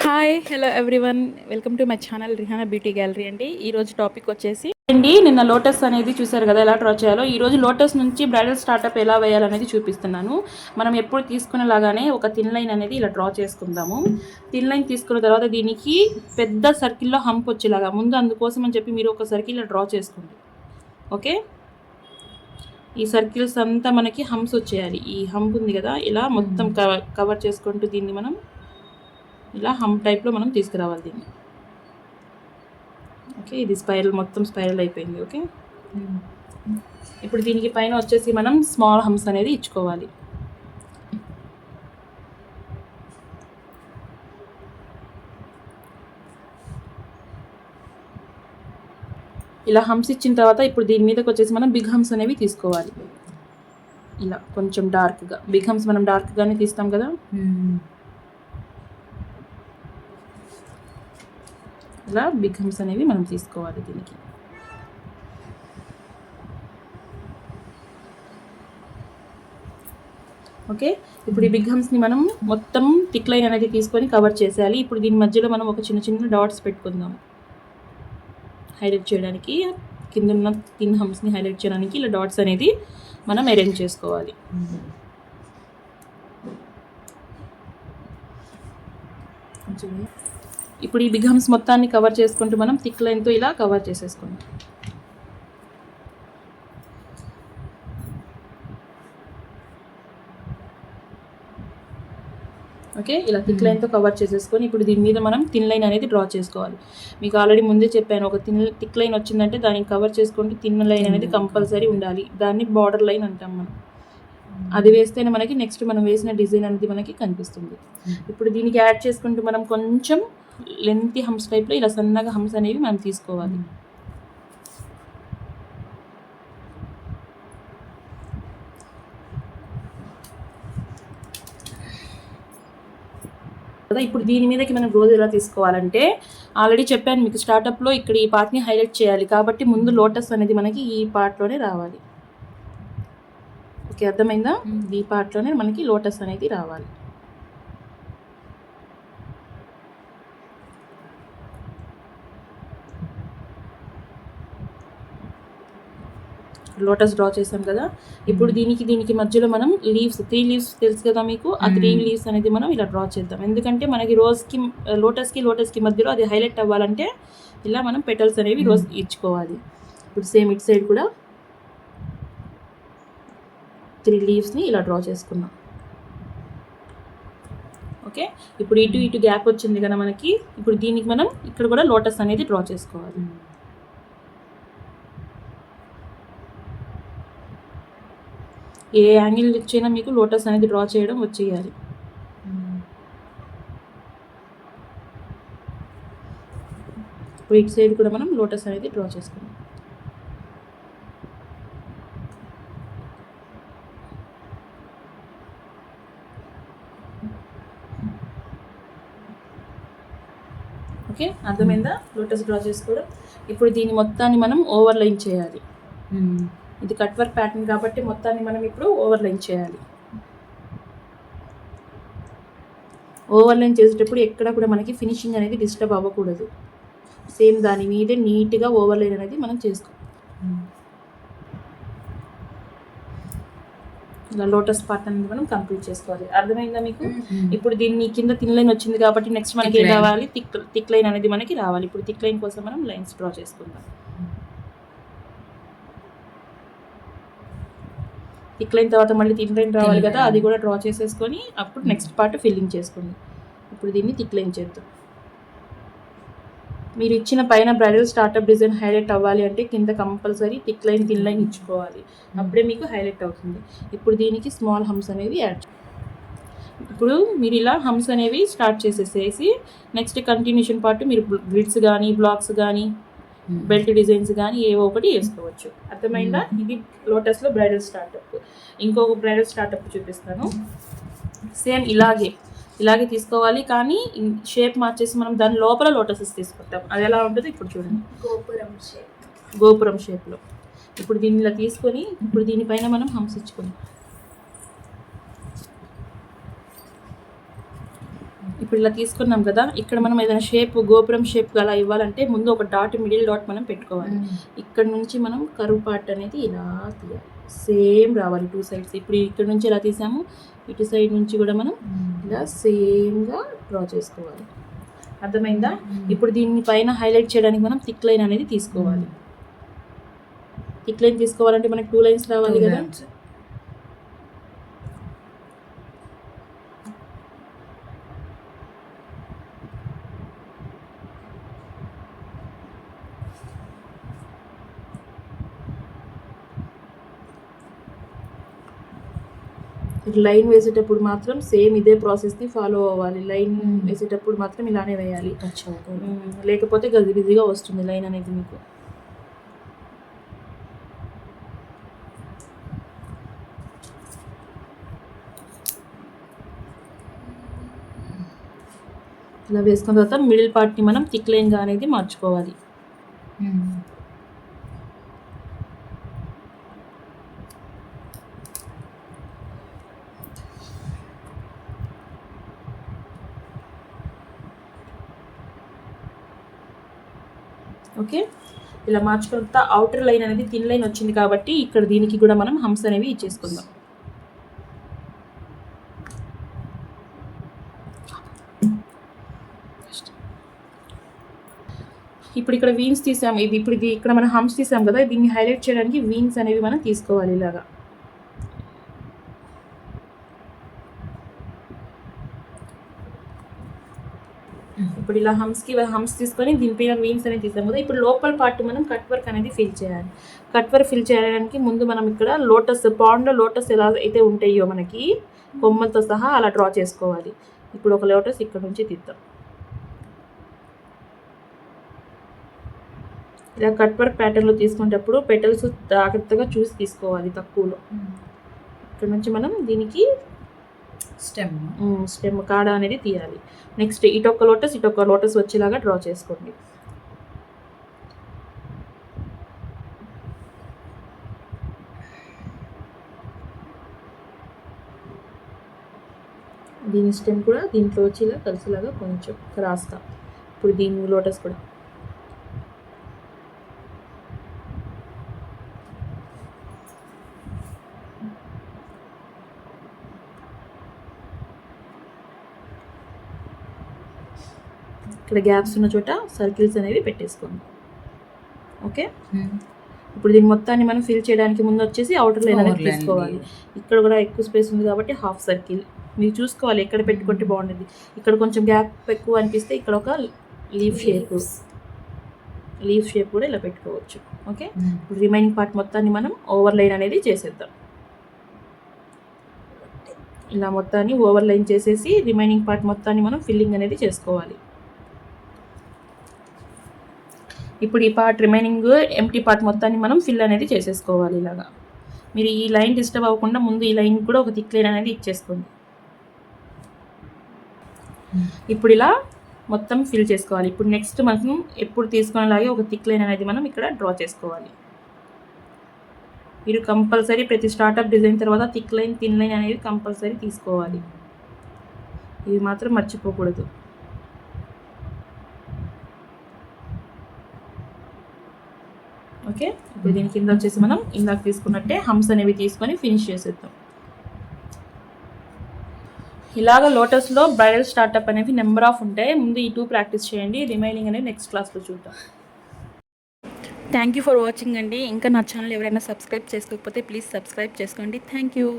Hi hello everyone, welcome to my channel Rihana beauty gallery అండి. ఈరోజు topic వచ్చేసి నిన్న లోటస్ అనేది చూసారు కదా, ఎలా డ్రా చేయాలో. ఈరోజు లోటస్ నుంచి బ్రైడల్ స్టార్టప్ ఎలా వేయాలనేది చూపిస్తున్నాను. మనం ఎప్పుడు తీసుకునేలాగానే ఒక థిన్ లైన్ అనేది ఇలా డ్రా చేసుకుందాము. థిన్ లైన్ తీసుకున్న తర్వాత దీనికి పెద్ద సర్కిల్లో హంప్ వచ్చేలాగా ముందు, అందుకోసం అని చెప్పి మీరు ఒక సర్కిల్ ఇలా డ్రా చేసుకోండి. ఓకే, ఈ సర్కిల్స్ అంతా మనకి హంప్స్ వచ్చేయాలి. ఈ హంప్ ఉంది కదా, ఇలా మొత్తం కవర్ చేసుకుంటూ దీన్ని మనం ఇలా హంప్ టైప్లో మనం తీసుకురావాలి దీన్ని. ఓకే, ఇది స్పైరల్, మొత్తం స్పైరల్ అయిపోయింది. ఓకే, ఇప్పుడు దీనికి పైన వచ్చేసి మనం స్మాల్ హంప్స్ అనేది ఇచ్చుకోవాలి. ఇలా హంప్స్ ఇచ్చిన తర్వాత ఇప్పుడు దీని మీదకి వచ్చేసి మనం బిగ్ హంప్స్ అనేవి తీసుకోవాలి. ఇలా కొంచెం డార్క్గా, బిగ్ హంప్స్ మనం డార్క్గానే తీస్తాం కదా. ఇలా బిగ్ హంప్స్ అనేవి మనం తీసుకోవాలి దీనికి. ఓకే, ఇప్పుడు ఈ బిగ్ హంప్స్ని మనం మొత్తం థిక్ లైన్ అనేది తీసుకొని కవర్ చేసేయాలి. ఇప్పుడు దీని మధ్యలో మనం ఒక చిన్న చిన్న డాట్స్ పెట్టుకుందాం హైలైట్ చేయడానికి. కింద ఉన్న థిన్ హంప్స్ని హైలైట్ చేయడానికి ఇలా డాట్స్ అనేది మనం అరేంజ్ చేసుకోవాలి. ఇప్పుడు ఈ బిగ్ హంప్స్ మొత్తాన్ని కవర్ చేసుకుంటూ మనం థిక్ లైన్తో ఇలా కవర్ చేసేసుకుంటాం. ఓకే, ఇలా థిక్ లైన్తో కవర్ చేసేసుకొని ఇప్పుడు దీని మీద మనం థిన్ లైన్ అనేది డ్రా చేసుకోవాలి. మీకు ఆల్రెడీ ముందే చెప్పాను, ఒక థిక్ లైన్ వచ్చిందంటే దానికి కవర్ చేసుకుంటూ థిన్ లైన్ అనేది కంపల్సరీ ఉండాలి. దాన్ని బార్డర్ లైన్ అంటాం మనం. అది వేస్తేనే మనకి నెక్స్ట్ మనం వేసిన డిజైన్ అనేది మనకి కనిపిస్తుంది. ఇప్పుడు దీనికి యాడ్ చేసుకుంటూ మనం కొంచెం లెంతీ హంప్స్ టైప్లో ఇలా సన్నగా హంప్స్ అనేవి మనం తీసుకోవాలి. ఇప్పుడు దీని మీదకి మనం రోజు ఎలా తీసుకోవాలంటే, ఆల్రెడీ చెప్పాను మీకు స్టార్టప్లో, ఇక్కడ ఈ పార్ట్ని హైలైట్ చేయాలి కాబట్టి ముందు లోటస్ అనేది మనకి ఈ పార్ట్లోనే రావాలి. ఓకే, అర్థమైందా? ఈ పార్ట్లోనే మనకి లోటస్ అనేది రావాలి. లోటస్ డ్రా చేసాం కదా, ఇప్పుడు దీనికి మధ్యలో మనం లీవ్స్, 3 లీవ్స్ తెలుసు కదా మీకు, ఆ 3 లీవ్స్ అనేది మనం ఇలా డ్రా చేద్దాం. ఎందుకంటే మనకి రోజుకి లోటస్కి మధ్యలో అది హైలైట్ అవ్వాలంటే ఇలా మనం పెటల్స్ అనేవి రోజ్ ఇచ్చుకోవాలి. ఇప్పుడు సేమ్ ఇటు సైడ్ కూడా 3 లీవ్స్ని ఇలా డ్రా చేసుకున్నాం. ఓకే, ఇప్పుడు ఇటు గ్యాప్ వచ్చింది కదా మనకి, ఇప్పుడు దీనికి మనం ఇక్కడ కూడా లోటస్ అనేది డ్రా చేసుకోవాలి. ఏ యాంగిల్ ఇచ్చైనా మీకు లోటస్ అనేది డ్రా చేయడం వచ్చేయాలి. ఇప్పుడు ఇటు సైడ్ కూడా మనం లోటస్ అనేది డ్రా చేసుకున్నాం. ఓకే, అర్థమైందా లోటస్ డ్రా చేసుకోవడం? ఇప్పుడు దీని మొత్తాన్ని మనం ఓవర్లైన్ చేయాలి. ఇది కట్ వర్క్ ప్యాటర్న్ కాబట్టి మొత్తాన్ని మనం ఇప్పుడు ఓవర్లైన్ చేయాలి. ఓవర్లైన్ చేసేటప్పుడు ఎక్కడ కూడా మనకి ఫినిషింగ్ అనేది డిస్టర్బ్ అవ్వకూడదు. సేమ్ దాని మీదే నీట్గా ఓవర్లైన్ అనేది మనం చేసుకోవాలి. ఇలా లోటస్ పార్ట్ అనేది మనం కంప్లీట్ చేసుకోవాలి. అర్థమైందా మీకు? ఇప్పుడు దీన్ని కింద థిన్ లైన్ వచ్చింది కాబట్టి నెక్స్ట్ మనకి ఏం రావాలి? థిక్ లైన్ అనేది మనకి రావాలి. ఇప్పుడు థిక్ లైన్ కోసం మనం లైన్స్ డ్రా చేసుకుందాం. థిక్ లైన్ తర్వాత మళ్ళీ థిన్ లైన్ రావాలి కదా, అది కూడా డ్రా చేసేసుకొని అప్పుడు నెక్స్ట్ పార్ట్ ఫిల్లింగ్ చేసుకోండి. ఇప్పుడు దీన్ని థిక్ లైన్ చేద్దాం. మీరు ఇచ్చిన పైన బ్రైడల్ స్టార్టప్ డిజైన్ హైలైట్ అవ్వాలి అంటే కింద compulsory thick line thin line ఇచ్చుకోవాలి. అప్పుడే మీకు హైలైట్ అవుతుంది. ఇప్పుడు దీనికి స్మాల్ హంప్స్ అనేవి యాడ్. ఇప్పుడు మీరు ఇలా హంప్స్ అనేవి స్టార్ట్ చేసేసేసి నెక్స్ట్ కంటిన్యూషన్ పార్ట్ మీరు గ్రిడ్స్ కానీ, బ్లాక్స్ కానీ, బెల్ట్ డిజైన్స్ కానీ ఏవో ఒకటి వేసుకోవచ్చు. అర్థమైందా? ఇది లోటస్లో బ్రైడల్ స్టార్టప్. ఇంకొక బ్రైడల్ స్టార్టప్ చూపిస్తాను. సేమ్ ఇలాగే తీసుకోవాలి, కానీ షేప్ మార్చేసి మనం దాని లోపల లోటసెస్ తీసుకుంటాం. అది ఎలా ఉంటుందో ఇప్పుడు చూడండి. గోపురం షేప్లో. ఇప్పుడు దీన్ని ఇలా తీసుకొని ఇప్పుడు దీనిపైన మనం హంప్స్ ఇచ్చుకుందాం. ఇప్పుడు ఇలా తీసుకున్నాం కదా, ఇక్కడ మనం ఏదైనా షేప్ గోపురం షేప్ అలా ఇవ్వాలంటే ముందు ఒక డాట్ మిడిల్ డాట్ మనం పెట్టుకోవాలి. ఇక్కడ నుంచి మనం కరువు పార్ట్ అనేది ఇలా తీయాలి, సేమ్ రావాలి 2 సైడ్స్. ఇప్పుడు ఇక్కడ నుంచి ఇలా తీసాము, ఇటు సైడ్ నుంచి కూడా మనం ఇలా సేమ్గా డ్రా చేసుకోవాలి. అర్థమైందా? ఇప్పుడు దీన్ని పైన హైలైట్ చేయడానికి మనం థిక్ లైన్ అనేది తీసుకోవాలి. థిక్ లైన్ తీసుకోవాలంటే మనకి 2 లైన్స్ రావాలి కదా. లైన్ వేసేటప్పుడు మాత్రం సేమ్ ఇదే ప్రాసెస్ని ఫాలో అవ్వాలి. లైన్ వేసేటప్పుడు మాత్రం ఇలానే వేయాలి, లేకపోతే గజిబిజిగా వస్తుంది లైన్ అనేది మీకు. ఇలా వేసుకున్న తర్వాత మిడిల్ పార్ట్ని మనం థిక్ లైన్గా అనేది మార్చుకోవాలి. ఓకే, ఇలా మార్చుకున్న తర్వాత అవుటర్ లైన్ అనేది థిన్ లైన్ వచ్చింది కాబట్టి ఇక్కడ దీనికి కూడా మనం హంప్స్ అనేవి ఇచ్చేసుకుందాం. ఇప్పుడు ఇక్కడ వీన్స్ తీసాము, ఇప్పుడు ఇక్కడ మనం హంప్స్ తీసాం కదా, దీన్ని హైలైట్ చేయడానికి వీన్స్ అనేవి మనం తీసుకోవాలి ఇలాగా. ఇప్పుడు ఇలా హంప్స్ తీసుకొని దీనిపైన వీన్స్ అనేది తీసాం కదా. ఇప్పుడు లోపల పార్ట్ మనం కట్ వర్క్ అనేది ఫిల్ చేయాలి. కట్ వర్క్ ఫిల్ చేయడానికి ముందు మనం ఇక్కడ లోటస్ పాండ్లో లోటస్ ఎలా అయితే ఉంటాయో మనకి కొమ్మలతో సహా అలా డ్రా చేసుకోవాలి. ఇప్పుడు ఒక లోటస్ ఇక్కడ నుంచి తీద్దాం. ఇలా కట్ వర్క్ ప్యాటర్న్లో తీసుకునేటప్పుడు పెటల్స్ జాగ్రత్తగా చూసి తీసుకోవాలి, తక్కువలో. ఇక్కడ నుంచి మనం దీనికి స్టెమ్ కాడ అనేది తీయాలి. నెక్స్ట్ ఇటొక్క లోటస్ వచ్చేలాగా డ్రా చేసుకోండి. దీని స్టెమ్ కూడా దీంట్లో వచ్చేలా కలిసేలాగా కొంచెం క్రాస్గా. ఇప్పుడు దీని లోటస్ కూడా ఇక్కడ గ్యాప్స్ ఉన్న చోట సర్కిల్స్ అనేవి పెట్టేసుకోండి. ఓకే, ఇప్పుడు దీని మొత్తాన్ని మనం ఫిల్ చేయడానికి ముందు వచ్చేసి అవుటర్ లైన్ అనేది తీసుకోవాలి. ఇక్కడ కూడా ఎక్కువ స్పేస్ ఉంది కాబట్టి హాఫ్ సర్కిల్ మీరు చూసుకోవాలి ఎక్కడ పెట్టుకుంటే బాగుంటుంది. ఇక్కడ కొంచెం గ్యాప్ ఎక్కువ అనిపిస్తే ఇక్కడ ఒక లీఫ్ షేప్ కూడా ఇలా పెట్టుకోవచ్చు. ఓకే, ఇప్పుడు రిమైనింగ్ పార్ట్ మొత్తాన్ని మనం ఓవర్ లైన్ అనేది చేసేద్దాం. ఇలా మొత్తాన్ని ఓవర్ లైన్ చేసేసి రిమైనింగ్ పార్ట్ మొత్తాన్ని మనం ఫిల్లింగ్ అనేది చేసుకోవాలి. ఇప్పుడు ఈ పార్ట్ రిమైనింగ్ ఎంటీ పార్ట్ మొత్తాన్ని మనం ఫిల్ అనేది చేసేసుకోవాలి. ఇలాగా మీరు ఈ లైన్ డిస్టర్బ్ అవ్వకుండా ముందు ఈ లైన్ కూడా ఒక థిక్ లైన్ అనేది ఇచ్చేసుకోండి. ఇప్పుడు ఇలా మొత్తం ఫిల్ చేసుకోవాలి. ఇప్పుడు నెక్స్ట్ మనం ఎప్పుడు తీసుకునేలాగే ఒక థిక్ లైన్ అనేది మనం ఇక్కడ డ్రా చేసుకోవాలి. మీరు కంపల్సరీ ప్రతి స్టార్టప్ డిజైన్ తర్వాత థిక్ లైన్ థిన్ లైన్ అనేవి కంపల్సరీ తీసుకోవాలి. ఇవి మాత్రం మర్చిపోకూడదు. ఓకే, ఇప్పుడు దీని కింద వచ్చేసి మనం ఇందాక తీసుకున్నట్టే హంప్స్ అనేవి తీసుకొని ఫినిష్ చేసేద్దాం. ఇలాగ లోటస్లో బ్రైడల్ స్టార్టప్ అనేవి నెంబర్ ఆఫ్ ఉంటాయి. ముందు ఈ 2 ప్రాక్టీస్ చేయండి, రిమైనింగ్ అనేది నెక్స్ట్ క్లాస్లో చూద్దాం. థ్యాంక్ యూ ఫర్ వాచింగ్ అండి. ఇంకా నా ఛానల్ ఎవరైనా సబ్స్క్రైబ్ చేసుకోకపోతే ప్లీజ్ సబ్స్క్రైబ్ చేసుకోండి. Thank you.